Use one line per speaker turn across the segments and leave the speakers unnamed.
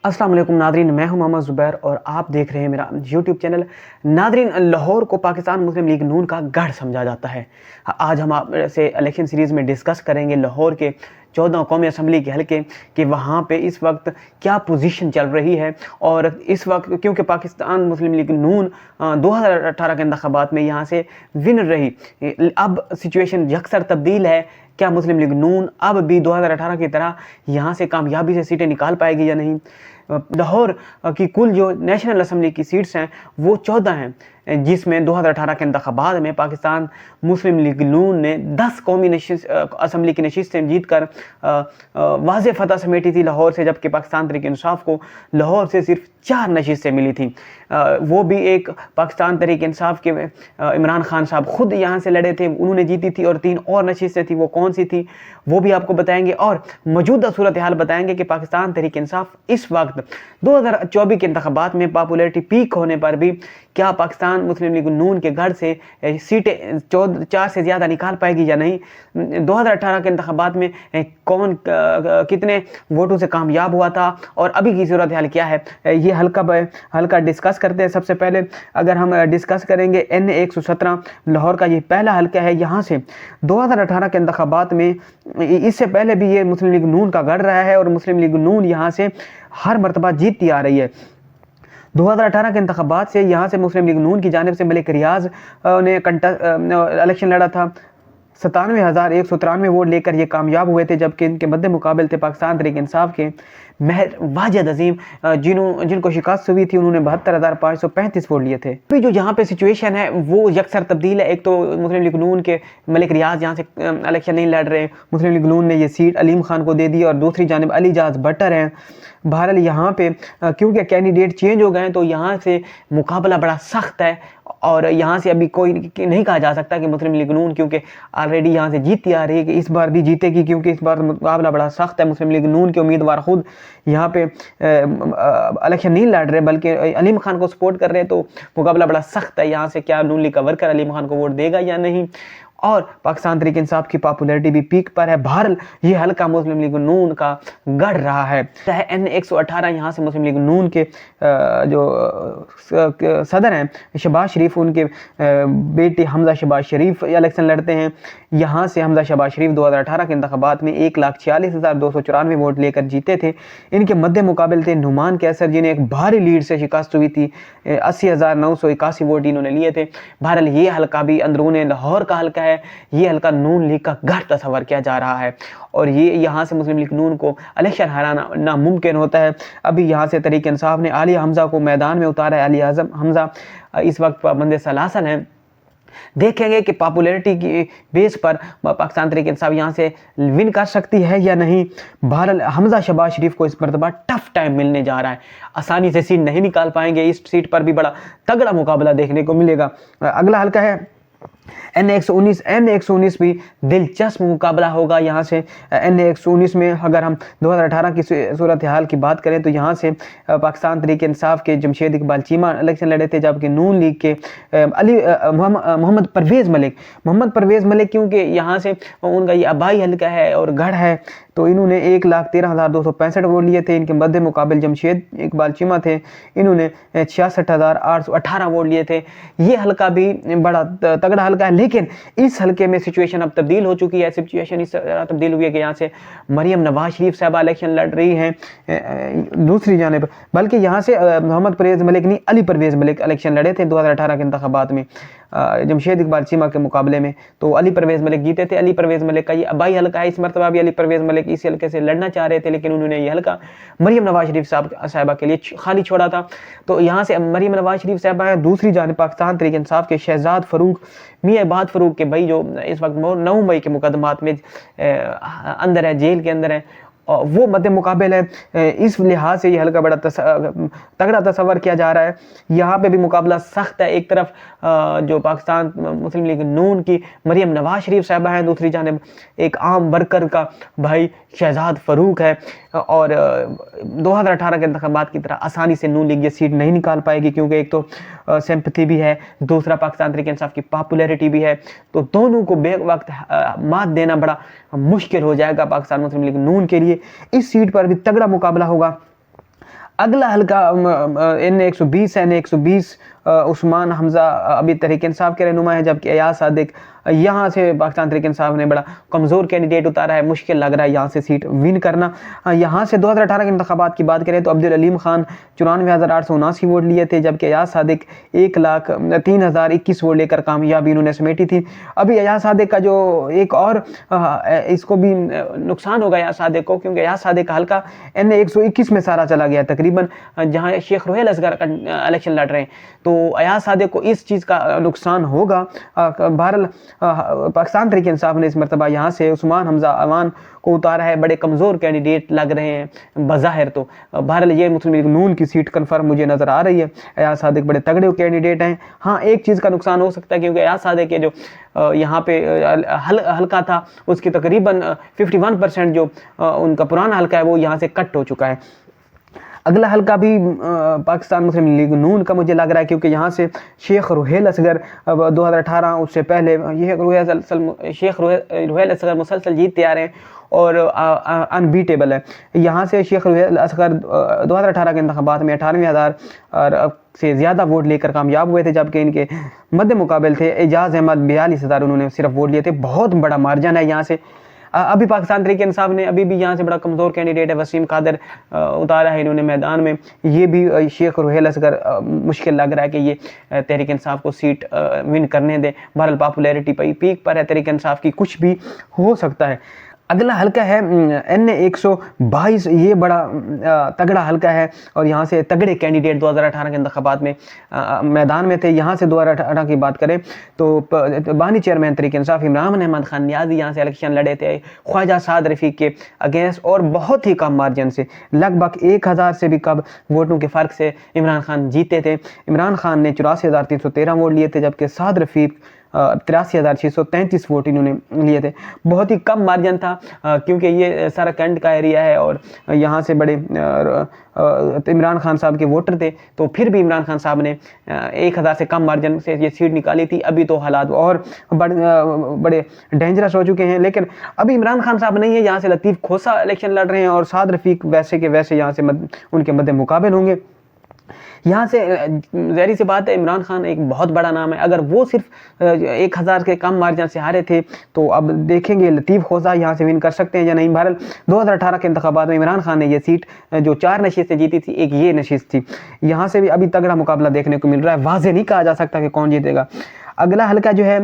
अस्सलाम वालेकुम नादरीन, मैं हूं मोहम्मद ज़ुबैर और आप देख रहे हैं मेरा यूट्यूब चैनल। नादरीन, लाहौर को पाकिस्तान मुस्लिम लीग नून का गढ़ समझा जाता है। आज हम आपसे इलेक्शन सीरीज़ में डिस्कस करेंगे लाहौर के 14 कौमी असम्बली के हल्के कि वहाँ पे इस वक्त क्या पोजीशन चल रही है। और इस वक्त क्योंकि पाकिस्तान मुस्लिम लीग नून 2018 के इंतखाबात में यहाँ से विनर रही, अब सिचुएशन यकसर तब्दील है। क्या मुस्लिम लीग नून अब भी 2018 की तरह यहाँ से कामयाबी से सीटें निकाल पाएगी या नहीं? लाहौर की कुल जो नेशनल असम्बली की सीट्स हैं वो 14 हैं, जिसमें 2018 के इंतखाबात में पाकिस्तान मुस्लिम लीग नून ने 10 कौमी असम्बली की नशिस्तें जीत कर वाज़े फतह समेटी थी लाहौर से, जबकि पाकिस्तान तहरीक इंसाफ को लाहौर से सिर्फ 4 नशिस्तें मिली थी। वो भी एक पाकिस्तान तहरीक इंसाफ के इमरान खान साहब खुद यहाँ से लड़े थे, उन्होंने जीती थी, और 3 और नशिस्तें थी, वो कौन सी थी वो भी आपको बताएंगे। और मौजूदा सूरत हाल बताएंगे कि पाकिस्तान तहरीक इंसाफ इस वक्त 2024 के इंतखाबात में पॉपुलैरिटी पीक होने पर भी क्या पाकिस्तान मुस्लिम लीग नून के गढ़ से सीटें 4 से ज़्यादा निकाल पाएगी या नहीं। 2018 के इंतखाबात में कौन कितने वोटों से कामयाब हुआ था और अभी की सूरत हाल क्या है, ये हल्का डिस्कस करते हैं। सबसे पहले अगर हम डिस्कस करेंगे NA 117 लाहौर का ये पहला हल्का है। यहाँ से 2018 के इंतखाबात में इससे पहले भी ये मुस्लिम लीग नून का गढ़ रहा है और मुस्लिम लीग नून यहाँ से हर मरतबा जीतती आ रही है। 2018 के इंतखाबात से यहाँ से मुस्लिम लीग नून की जानिब से मलिक रियाज ने इलेक्शन लड़ा था। 97,193 वोट लेकर ये कामयाब हुए थे, जबकि इनके मद्दे मुकाबल थे पाकिस्तान तहरीक इंसाफ के महर वाजिद अजीम, जिनको शिकस्त हुई थी, उन्होंने 72,535 वोट लिए थे। अभी जो यहाँ पे सिचुएशन है वो यकसर तब्दील है। एक तो मुस्लिम लीग नून के मलिक रियाज यहाँ से इलेक्शन नहीं लड़ रहे, मुस्लिम लीग नून ने ये सीट अलीम खान को दे दी, और दूसरी जानिब अली जाज भट्टर हैं। बहरहाल यहाँ पे क्योंकि कैंडिडेट चेंज हो गए हैं तो यहाँ से मुकाबला बड़ा सख्त है, और यहाँ से अभी कोई नहीं कहा जा सकता कि मुस्लिम लीग नून, क्योंकि ऑलरेडी यहाँ से जीतती आ रही है, कि इस बार भी जीतेगी, क्योंकि इस बार मुकाबला बड़ा सख्त है। मुस्लिम लीग नून के उम्मीदवार खुद यहाँ पे इलेक्शन नहीं लड़ रहे बल्कि अलीम खान को सपोर्ट कर रहे हैं, तो मुकाबला बड़ा सख्त है। यहाँ से क्या नून लीग का वर्कर अलीम खान को वोट देगा या नहीं। और पाकिस्तान तहरीक इंसाफ की पॉपुलैरिटी भी पीक पर है। बहरहाल ये हल्का मुस्लिम लीग नून का गढ़ रहा है। NA 118 यहाँ से मुस्लिम लीग नून के जो सदर हैं शहबाज शरीफ, उनके बेटे हमजा शहबाज शरीफ इलेक्शन लड़ते हैं। यहाँ से हमजा शहबाज शरीफ 2018 के इंतखाबात में 1,46,294 वोट लेकर जीते थे। इनके मद्दे मुकाबल थे नुमान कैसर, जिन्हें एक भारी लीड से शिकस्त हुई थी। 80,981 वोट इन्होंने लिए थे। बहरहाल ये हल्का भी अंदरूने लाहौर का हल्का है। ये हल्का नून लीग का गढ़ तस्वर किया जा रहा है, और ये यहाँ से मुस्लिम लीग नून को इलेक्शन हराना नामुमकिन होता है। अभी यहाँ से तहरीक इंसाफ ने आलिया हमजा को मैदान में उतारा है। आलिया हमजा इस वक्त पाबंद सलासल हैं। देखेंगे कि पॉपुलैरिटी की बेस पर पाकिस्तान तहरीक इंसाफ यहाँ से विन कर सकती है या नहीं। बहरहाल हमजा शहबाज शरीफ को इस मरतबा टफ टाइम मिलने जा रहा है, आसानी से सीट नहीं निकाल पाएंगे। इस सीट पर भी बड़ा तगड़ा मुकाबला देखने को मिलेगा। अगला हल्का है NA 119 भी दिलचस्प मुकाबला होगा। यहाँ से NA 119 में अगर हम 2018 की सूरत हाल की बात करें तो यहाँ से पाकिस्तान तहरीक इंसाफ के जमशेद इकबाल चीमा इलेक्शन लड़े थे, जबकि नून लीग के मोहम्मद परवेज़ मलिक क्योंकि यहाँ से उनका ये आबाई हल्का है और गढ़ है, तो इन्होंने 1,13,265 वोट लिए थे। इनके मद्दे मुकाबल जमशेद इकबाल चीमा थे, इन्होंने 66,818 वोट लिए थे। ये हल्का भी बड़ा तगड़ा हल्का है, लेकिन इस हल्के में सिचुएशन अब तब्दील हो चुकी है। सिचुएशन इस तरह तब्दील हुई है कि यहाँ से मरियम नवाज शरीफ साहबा इलेक्शन लड़ रही हैं दूसरी जानिब, बल्कि यहाँ से मोहम्मद परवेज़ मलिक नहीं, अली परवेज़ मलिक इलेक्शन लड़े थे 2018 के इंतखाबात में जमशेद इकबाल चीमा के मुकाबले में, तो अली परवेज़ मलिक जीते थे। अली परवेज़ मलिक का ये आबाई हल्का है। इस मरतबा भी अली परवेज़ मलिक इस हल्के से लड़ना चाह रहे थे, लेकिन उन्होंने ये हल्का मरियम नवाज शरीफ साहबा के लिए खाली छोड़ा था। तो यहाँ से मरियम नवाज शरीफ साहबा है। दूसरी जानिब पाकिस्तान तहरीक इंसाफ के शहजाद फ़रूक, मियाँ इबाद फ़रूक के भाई, जो इस वक्त 9 मई के मुकदमात में अंदर है, जेल के अंदर है, वो मद्दे मुकाबल है। इस लिहाज से ये हल्का बड़ा तगड़ा तस्वर किया जा रहा है। यहाँ पे भी मुकाबला सख्त है। एक तरफ जो पाकिस्तान मुस्लिम लीग नून की मरियम नवाज शरीफ साहबा हैं, दूसरी जानिब एक आम वर्कर का भाई शहजाद फ़रूक है, और 2018 के इंतखाबात की तरह आसानी से नून लीग ये सीट नहीं निकाल पाएगी, क्योंकि एक तो सिंपैथी भी है, दूसरा पाकिस्तान तहरीक इंसाफ की पॉपुलैरिटी भी है, तो दोनों को बे वक्त मात देना बड़ा मुश्किल हो जाएगा पाकिस्तान मुस्लिम लीग नून के लिए। इस सीट पर भी तगड़ा मुकाबला होगा। अगला हल्का NA 120 है। NA 120 उस्मान हमजा अभी तहरीक इंसाफ के रहनुमा है, जबकि अयाज सादिक यहाँ से पाकिस्तान तहरीक इंसाफ ने बड़ा कमज़ोर कैंडिडेट उतारा है। मुश्किल लग रहा है यहाँ से सीट विन करना। यहाँ से 2018 के इंतखाबात की बात करें तो अब्दुल अलीम खान 94,879 वोट लिए थे, जबकि अयाज सादिक 1,03,021 वोट लेकर कामयाबी इन्होंने समेटी थी। अभी अयाज सादिक का जो एक और इसको भी नुकसान होगा अयाज सादिक को, क्योंकि अयाज सादिक का हल्का NA 121 में सारा चला गया तकरीबन, जहाँ शेख रुहेल असगर का इलेक्शन लड़ रहे हैं। तो अयाज सादिक को इस चीज़ का नुकसान होगा। बहरहाल पाकिस्तान तहरीक इंसाफ ने इस मरतबा यहाँ से उस्मान हमजा अवान को उतारा है। बड़े कमज़ोर कैंडिडेट लग रहे हैं बज़ाहिर, तो बहरहाल ये मुस्लिम लीग नून की सीट कन्फर्म मुझे नज़र आ रही है। अयाज सादिक बड़े तगड़े कैंडिडेट हैं। हाँ, एक चीज़ का नुकसान हो सकता है, क्योंकि अयाज सादिक के जो यहाँ पे हल्का था उसकी तकरीबन 51% जो उनका पुराना हल्का है वो यहाँ से कट हो चुका है। अगला हल्का भी पाकिस्तान मुस्लिम लीग नून का मुझे लग रहा है, क्योंकि यहाँ से शेख रुहेल असगर 2018 उससे पहले शेख रुहेल असगर मुसलसल जीतते आ रहे हैं और अनबीटेबल है। यहाँ से शेख रुहेल असगर 2018 के इंतखाबात में 98,000 से ज़्यादा वोट लेकर कामयाब हुए थे, जबकि इनके मद्दे मुकाबल थे एजाज अहमद 42,000 उन्होंने सिर्फ वोट लिए थे। बहुत बड़ा मार्जिन है यहाँ से। अभी पाकिस्तान तहरीक इंसाफ ने अभी भी यहाँ से बड़ा कमज़ोर कैंडिडेट है वसीम कादर उतारा है इन्होंने मैदान में। ये भी शेख रुहेल असगर मुश्किल लग रहा है कि ये तहरीक इंसाफ को सीट विन करने दे। बहरहाल पॉपुलैरिटी पीक पर है तहरीक इंसाफ की, कुछ भी हो सकता है। अगला हल्का है NA 122। ये बड़ा तगड़ा हल्का है और यहाँ से तगड़े कैंडिडेट 2018 के इंतखाबात में मैदान में थे। यहाँ से 2018 की बात करें तो बानी चेयरमैन तहरीक इंसाफ इमरान अहमद खान नियाज़ी यहाँ से इलेक्शन लड़े थे ख्वाजा साद रफ़ीक के अगेंस्ट, और बहुत ही कम मार्जिन से, लगभग 1,000 से भी कम वोटों के फ़र्क से इमरान खान जीते थे। इमरान खान ने 84,313 वोट लिए थे, जबकि साद रफ़ीक 83,633 वोट इन्होंने लिए थे। बहुत ही कम मार्जिन था, क्योंकि ये सारा कैंट का एरिया है और यहाँ से बड़े इमरान खान साहब के वोटर थे, तो फिर भी इमरान खान साहब ने 1,000 से कम मार्जिन से ये सीट निकाली थी। अभी तो हालात और बड़े डेंजरस हो चुके हैं, लेकिन अभी इमरान खान साहब नहीं है, यहाँ से लतीफ़ खोसा इलेक्शन लड़ रहे हैं और साद रफ़ीक वैसे के वैसे यहाँ से उनके मद्दे मुकाबल होंगे। यहाँ से ज़ाहिर सी बात है इमरान खान एक बहुत बड़ा नाम है। अगर वो सिर्फ 1,000 के कम मार्जिन से हारे थे तो अब देखेंगे लतीफ़ खोसा यहाँ से विन कर सकते हैं या नहीं। बहरहाल 2018 के इंतखाबात में इमरान खान ने ये सीट जो 4 नशिस्त से जीती थी, एक ये नशिस्त थी। यहाँ से भी अभी तगड़ा मुकाबला देखने को मिल रहा है। वाज़े नहीं कहा जा सकता कि कौन जीतेगा। अगला हल्का जो है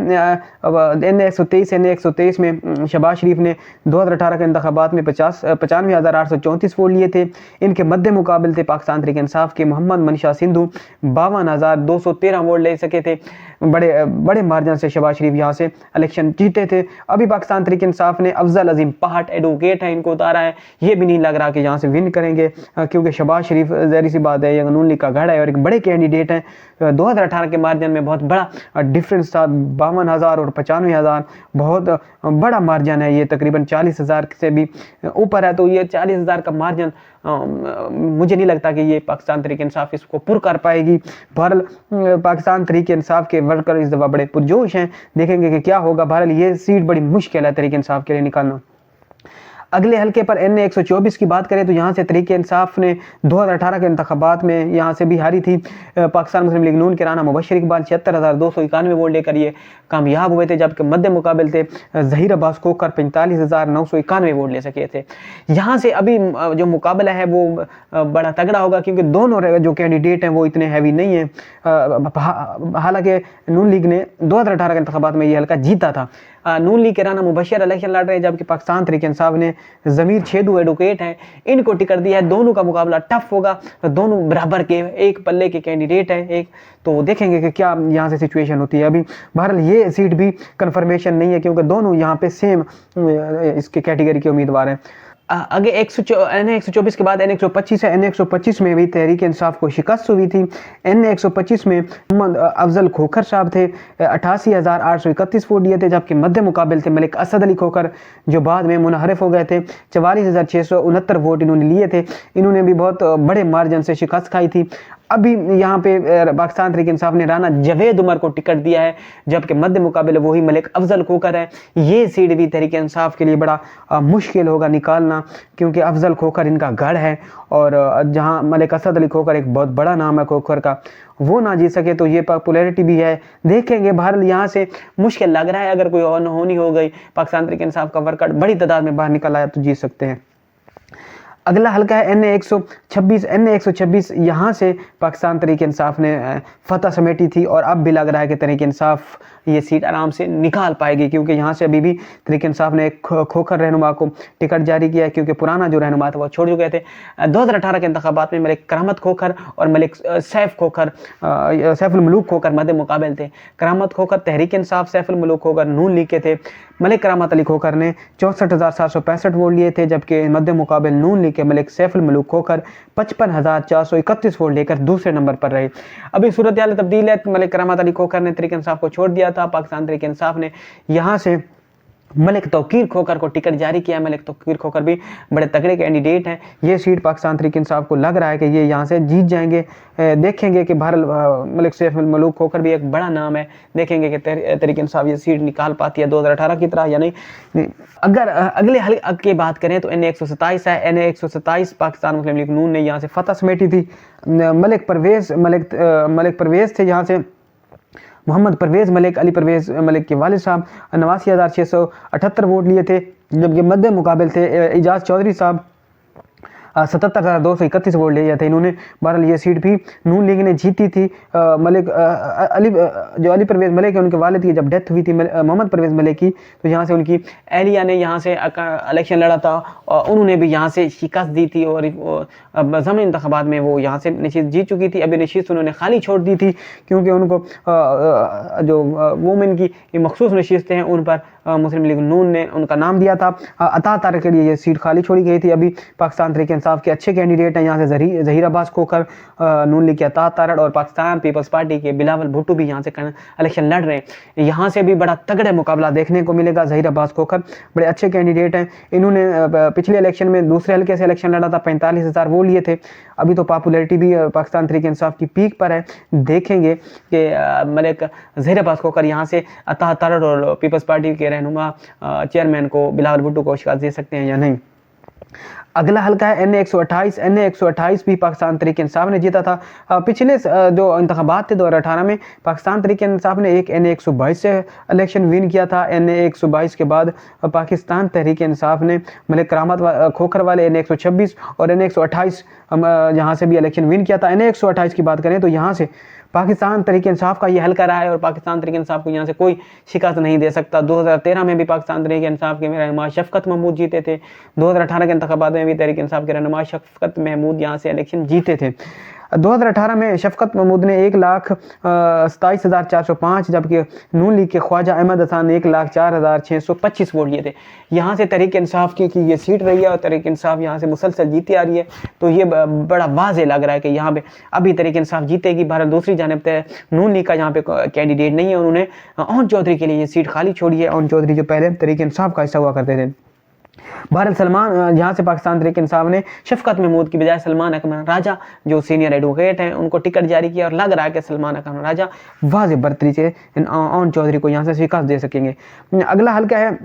NA 123 में शहबाज शरीफ ने 2018 के इंतखाबात में 95,834 वोट लिए थे। इनके मद्दे मुकाबल थे पाकिस्तान तहरीक इंसाफ के मोहम्मद मनशा सिंधु 52,213 वोट ले सके थे। बड़े मार्जिन से शहबाज शरीफ यहाँ से इलेक्शन जीते थे। अभी पाकिस्तान तहरीक इंसाफ ने अफजल अजीम पहाट एडवोकेट है इनको उतारा है। ये भी नहीं लग रहा कि यहाँ से विन करेंगे, क्योंकि शहबाज शरीफ ज़ाहिर सी बात है नून लीग का गढ़ है और एक बड़े कैंडिडेट हैं। 2018 के मार्जिन में बहुत बड़ा डिफरेंस था, 52,000 और 95,000, बहुत बड़ा मार्जिन है। ये तकरीबन 40,000 से भी ऊपर है, तो ये 40,000 का मार्जिन मुझे नहीं लगता कि ये पाकिस्तान तहरीक इंसाफ इसको पुर कर पाएगी। बहरहाल पाकिस्तान तहरीक इंसाफ के वर्कर इस दफ़ा बड़े पुरजोश हैं, देखेंगे कि क्या होगा। बहरहाल ये सीट बड़ी मुश्किल है तहरीक इंसाफ के लिए निकालना। अगले हल्के पर NA 124 की बात करें तो यहाँ से तहरीक इंसाफ ने 2018 के इंतखाबात में यहाँ से भी हारी थी। पाकिस्तान मुस्लिम लीग नून के राना मुबशर इकबाल 76,291 वोट लेकर ये कामयाब हुए थे, जबकि मद्दे मुकाबल थे ज़हीर अब्बास कोकर 45,991 वोट ले सके थे। यहाँ से अभी जो मुकाबला है वो बड़ा तगड़ा होगा, क्योंकि दोनों जो कैंडिडेट हैं वो इतने हैवी नहीं हैं। हालांकि नून लीग ने 2018 के इंतखाबात में ये हल्का जीता था। नून लीग के राना मुबशर इलेक्शन लड़ रहे हैं, जबकि पाकिस्तान तहरीक इंसाफ ने ज़मीर छेदू एडवोकेट हैं इनको टिकट दिया है। दोनों का मुकाबला टफ होगा, दोनों बराबर के एक पल्ले के कैंडिडेट हैं एक, तो देखेंगे कि क्या यहाँ से सिचुएशन होती है। अभी बहरहाल ये सीट भी कंफर्मेशन नहीं है, क्योंकि दोनों यहाँ पे सेम इसके कैटेगरी के उम्मीदवार हैं। आगे NA 124 के बाद NA 125 है। NA 125 में भी तहरीक इंसाफ को शिकस्त हुई थी। NA 125 में मोहम्मद अफजल खोखर साहब थे 88,831 वोट दिए थे, जबकि मध्य मुकाबल थे मलिक असद अली खोखर जो बाद में मुनहरफ हो गए थे 44,669 वोट इन्होंने लिए थे। इन्होंने भी बहुत बड़े मार्जिन से शिकस्त खाई थी। अभी यहाँ पे पाकिस्तान तहरीक इंसाफ ने राना जवेद उमर को टिकट दिया है, जबकि मध्य मुकाबले वही मलिक अफजल खोखर है। ये सीट भी तहरीक इंसाफ के लिए बड़ा मुश्किल होगा निकालना, क्योंकि अफजल खोखर इनका गढ़ है, और जहाँ मलिक असद अली खोखर एक बहुत बड़ा नाम है खोखर का, वो ना जीत सके तो ये पॉपुलैरिटी भी है। देखेंगे, बहरहाल यहाँ से मुश्किल लग रहा है। अगर कोई और होनी हो गई, पाकिस्तान तहरीक इंसाफ का वर्कआउट बड़ी तादाद में बाहर निकल आया तो जीत सकते हैं। अगला हल्का है NA 126। NA 126 यहाँ से पाकिस्तान तहरीक इंसाफ ने फतह समेटी थी, और अब भी लग रहा है कि तहरीक इंसाफ ये सीट आराम से निकाल पाएगी, क्योंकि यहाँ से अभी भी तहरीक इंसाफ ने एक खोखर रहनुमा को टिकट जारी किया है, क्योंकि पुराना जो रहनुमा था वो छोड़ चुके थे। 2018 के इंतखाबात में मलिक करामत खोखर और मलिक सैफुल मलूक खोखर मध्य मुकाबले थे। करामत खोखर तहरीक इंसाफ, सैफुल मलूक खोखर नून लीग के थे। मलिक करामत अली खोखर ने 64,765 वोट लिए थे, जबकि मध्य मुकाबले नून लीग के मलिक सैफुल मलूक खोखर 55,431 वोट लेकर दूसरे नंबर पर रहे। अभी सूरत हाल तब्दील है। मलिक करामत अली खोखर ने तहरीक इंसाफ को छोड़ दिया था। पाकिस्तान तहरीक इंसाफ ने यहाँ से मलिक तौकीर खोखर को टिकट जारी किया। मलिक तौकीर खोखर भी बड़े तगड़े कैंडिडेट हैं। ये सीट पाकिस्तान तहरीक इंसाफ को लग रहा है कि ये यहाँ से जीत जाएंगे। देखेंगे कि मलिक सैफुल मलूक खोखर भी एक बड़ा नाम है। देखेंगे कि तहरीक इंसाफ ये सीट निकाल पाती है 2018 की तरह या नहीं। अगर अगले हल्के की बात करें तो NA 127 है। NA 127 पाकिस्तान मुस्लिम लीग नून ने यहाँ से फतह समेटी थी। मलिक परवेज़ थे यहाँ से, मोहम्मद परवेज़ मलिक, अली परवेज़ मलिक के वालिद साहब 89,678 वोट लिए थे, जबकि मध्य मुकाबले थे इजाज़ चौधरी साहब 77,231 वोट लिए थे इन्होंने। बहरहाल ये सीट भी नून लीग ने जीती थी। अली परवेज़ मलिक है, उनके वालिद की जब डेथ हुई थी मोहम्मद परवेज़ मलिक की, तो यहाँ से उनकी एहलिया ने यहाँ से इलेक्शन लड़ा था, और उन्होंने भी यहाँ से शिकस्त दी थी, और ज़मीनी इंतखाबात में वो यहाँ से नशीद जीत चुकी थी। अभी नशीद उन्होंने खाली छोड़ दी थी, क्योंकि उनको जो वुमेन की मखसूस नशीस्तें हैं उन पर मुस्लिम लीग नून ने उनका नाम दिया था। अता तारक के लिए ये सीट खाली छोड़ी गई थी। अभी पाकिस्तान तहरीक इंसाफ के अच्छे कैंडिडेट हैं यहाँ से ज़हीर अब्बास खोखर, नून लीग के अता तारक, और पाकिस्तान पीपल्स पार्टी के बिलावल भुट्टो भी यहाँ से इलेक्शन लड़ रहे हैं। यहाँ से भी बड़ा तगड़ा मुकाबला देखने को मिलेगा। ज़हीर अब्बास खोखर बड़े अच्छे कैंडिडेट हैं। इन्होंने पिछले इलेक्शन में दूसरे हल्के से इलेक्शन लड़ा था, 45,000 वोट लिए थे। अभी तो पॉपुलैरिटी भी पाकिस्तान तहरीक इंसाफ की पीक पर है। देखेंगे कि मलिक ज़हीर अब्बास खोखर यहाँ से अता तारक और पीपल्स पार्टी के रहनुमा चेयरमैन को बिलावल भुट्टो को शिकस्त दे सकते हैं या नहीं। अगला हल्का है NA 128। NA 128 भी पाकिस्तान तहरीक इंसाफ ने जीता था। पिछले जो इंतखाबात थे 2018 में पाकिस्तान तहरीक इंसाफ ने एक NA 122 से इलेक्शन विन किया था। NA 122 के बाद पाकिस्तान तहरीक इंसाफ ने मलिक करामत खोखर वाले NA 126 और NA 128 यहाँ से भी इलेक्शन विन किया था। NA 128 की बात करें तो यहाँ से पाकिस्तान तहरीक इंसाफ का ये हल्का रहा है, और पाकिस्तान तहरीक इंसाफ को यहाँ से कोई शिकस्त नहीं दे सकता। 2013 में भी पाकिस्तान तहरीक इंसाफ के रहनुमा शफकत महमूद जीते थे। 2018 के इंतखाबात में भी तहरीक इंसाफ के रहनुमा शफकत महमूद यहाँ से इलेक्शन जीते थे। 2018 में शफकत महमूद ने 1,27,405, जबकि नून लीग के ख्वाजा अहमद हसन ने 1,04,625 वोट लिए थे। यहाँ से तहरीक इंसाफ की ये सीट रही है, और तहरीक इंसाफ यहाँ से मुसलसल जीती आ रही है। तो ये बड़ा वाज़ेह लग रहा है कि यहाँ पे अभी तहरीक इंसाफ जीतेगी। भारत दूसरी जानिब नून लीग का यहाँ पे कैंडिडेट नहीं है, उन्होंने ओन चौधरी के लिए ये सीट खाली छोड़ी है। ओन चौधरी जो पहले तहरीक इंसाफ का हिस्सा हुआ करते थे। भारत सलमान यहाँ से पाकिस्तान तहरीक इंसाफ ने शफकत महमूद की बजाय सलमान अकमल राजा जो सीनियर एडवोकेट हैं उनको टिकट जारी किया, और लग रहा है कि सलमान अकमल राजा वाज़ेह बर्तरी से ओन चौधरी को यहाँ से शिकस्त दे सकेंगे। अगला हल्का है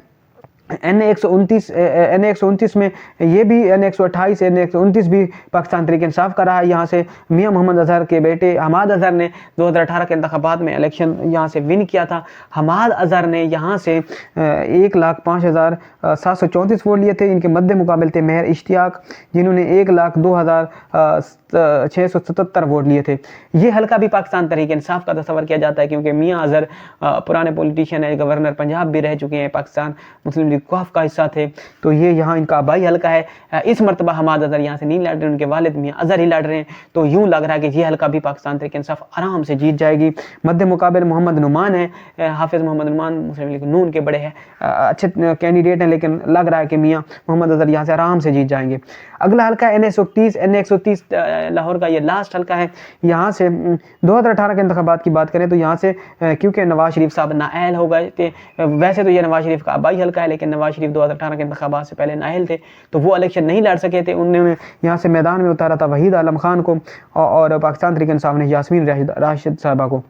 NA 129 में ये भी NA 128 NA 129 भी पाकिस्तान तहरीक इंसाफ का रहा है। यहाँ से मियां मोहम्मद अजहर के बेटे हमाद अजहर ने 2018 के इंतखाबात में इलेक्शन यहाँ से विन किया था। हमाद अजहर ने यहाँ से 1,05,734 वोट लिए थे। इनके मध्य मुकाबले थे मेहर इश्तियाक, जिन्होंने 1,02,677 वोट लिए थे। ये हल्का भी पाकिस्तान तहरीक इंसाफ का तस्वर किया जाता है, क्योंकि मियां अजहर पुराने पॉलिटिशियन है, गवर्नर पंजाब भी रह चुके हैं, पाकिस्तान मुस्लिम लीग वक़्फ़ का हिस्सा थे। तो ये यहाँ इनका आबाई हल्का है। इस मरतबा हमाद अजहर यहाँ से नहीं लड़ रहे, उनके वालिद मियां अजहर ही लड़ रहे हैं। तो यूँ लग रहा है कि ये हल्का भी पाकिस्तान तहरीक इंसाफ आराम से जीत जाएगी। मध्य मुकाबले मोहम्मद नुमान है, हाफिज़ मोहम्मद नुमान मुस्लिम लीग नून के बड़े हैं, अच्छे कैंडिडेट हैं, लेकिन लग रहा है कि मियां मोहम्मद अजहर यहाँ से आराम से जीत जाएंगे। अगला हल्का NA 130 लाहौर का ये लास्ट हल्का है। यहाँ से 2018 के इंतखाबात की बात करें तो यहाँ से क्योंकि नवाज शरीफ साहब नाअहल हो गए थे, वैसे तो ये नवाज शरीफ का आबाई हल्का है, लेकिन लेकिन नवाज शरीफ 2018 के इंतखाबात से पहले नाअहल थे, तो वो इलेक्शन नहीं लड़ सके थे। उन्होंने यहाँ से मैदान में उतारा था वहीद आलम खान को और पाकिस्तान तहरीक इंसाफ ने यास्मीन राशिद साहबा को।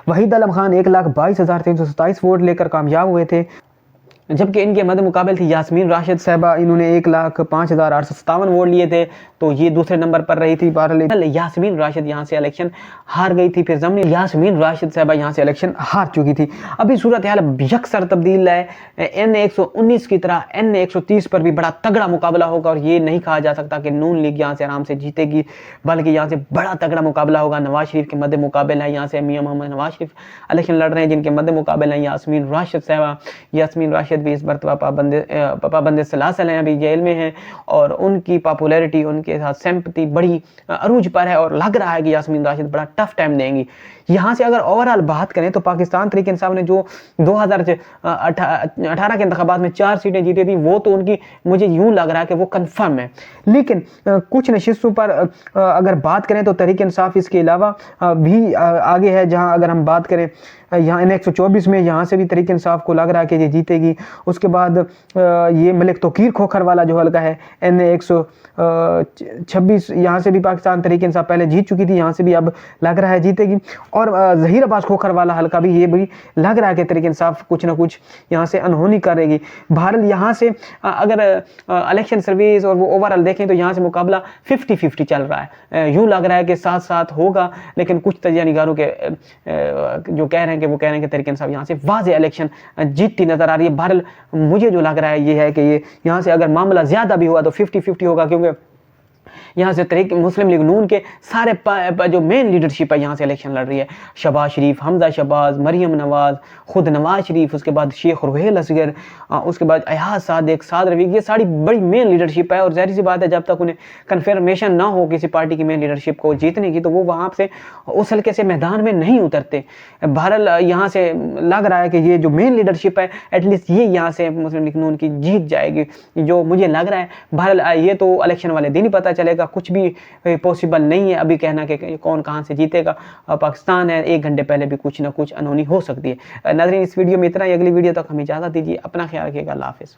वहीद आलम खान 1,22,327 वोट लेकर कामयाब हुए थे, जबकि इनके मद्दे मुकाबले थी यास्मीन राशिद साहबा, इन्होंने 1,05,857 वोट लिए थे, तो ये दूसरे नंबर पर रही थी। बहरहाल यास्मीन राशिद यहाँ से इलेक्शन हार गई थी, फिर जमनी यास्मीन राशिद साहबा यहाँ से इलेक्शन हार चुकी थी। अभी सूरत हाल यकसर तब्दील है, N119 की तरह N130 पर भी बड़ा तगड़ा मुकाबला होगा और ये नहीं कहा जा सकता कि नून लीग यहाँ से आराम से जीतेगी, बल्कि यहाँ से बड़ा तगड़ा मुकाबला होगा। नवाज शरीफ के मद्दे मुकाबले है, यहाँ से मियां मोहम्मद नवाज शरीफ इलेक्शन लड़ रहे हैं, जिनके मद्दे मुकाबले हैं यास्मीन राशिद साहबा। यास्मीन राशिद भी इस मरतबा पाबंद सलासल हैं, अभी जेल में हैं और उनकी पॉपुलैरिटी, उनके साथ सिंपैथी बड़ी अरूज पर है और लग रहा है कि यास्मीन राशिद बड़ा टफ टाइम देंगी। यहाँ से अगर ओवरऑल बात करें तो पाकिस्तान तहरीक इंसाफ ने जो 2018 के इंतखाबात में 4 सीटें जीती थी, वो तो उनकी मुझे यूं लग रहा है कि वो कंफर्म है। लेकिन कुछ नशिस्तों पर अगर बात करें तो तहरीक इंसाफ इसके अलावा भी आगे है, जहां अगर हम बात करें यहाँ N124 में यहाँ से भी तहरीक इंसाफ को लग रहा है कि ये जीतेगी। उसके बाद ये मलिक तोकीर खोखर वाला जो हल्का है N126, यहाँ से भी पाकिस्तान तहरीक इंसाफ पहले जीत चुकी थी, यहाँ से भी अब लग रहा है जीतेगी। और ज़हीर अब्बास खोखर वाला हल्का भी ये भी लग रहा है कि तहरीक इंसाफ कुछ ना कुछ यहाँ से अनहोनी करेगी। बहरहाल यहाँ से अगर इलेक्शन सर्विस और वो ओवरऑल देखें तो यहाँ से मुकाबला 50-50 चल रहा है। यूँ लग रहा है कि साथ साथ होगा, लेकिन कुछ तजिया निगारों के जो कह रहे हैं कि वो कह रहे हैं कि तहरीक इंसाफ यहाँ से वाज़ेह इलेक्शन जीतती नजर आ रही है। बहरहाल मुझे जो लग रहा है ये है कि ये यहाँ से अगर मामला ज़्यादा भी हुआ तो 50-50 होगा, क्योंकि यहाँ से तहरीक मुस्लिम लीग नून के सारे जो मेन लीडरशिप है यहाँ से इलेक्शन लड़ रही है। शहबाज शरीफ, हमजा शहबाज, मरियम नवाज, खुद नवाज शरीफ, उसके बाद शेख रुहेल असगर, उसके बाद अयाज सादिक, साद रफीक, ये सारी बड़ी मेन लीडरशिप है। और जाहिर सी बात है जब तक उन्हें कन्फर्मेशन ना हो किसी पार्टी की मेन लीडरशिप को जीतने की, तो वो वहाँ से उस हल्के से मैदान में नहीं उतरते। बहरहाल यहाँ से लग रहा है कि ये जो मेन लीडरशिप है एटलीस्ट ये यहाँ से मुस्लिम लीग नून की जीत जाएगी, जो मुझे लग रहा है। बहरहाल ये तो इलेक्शन वाले दिन ही पता चलेगा, कुछ भी पॉसिबल नहीं है अभी कहना कि कौन कहां से जीतेगा। पाकिस्तान है, 1 घंटे पहले भी कुछ ना कुछ अनहोनी हो सकती है। नाज़रीन, इस वीडियो में इतना ही, अगली वीडियो तक हमें इजाज़त दीजिए, अपना ख्याल रखिएगा, अल्लाह हाफ़िज़।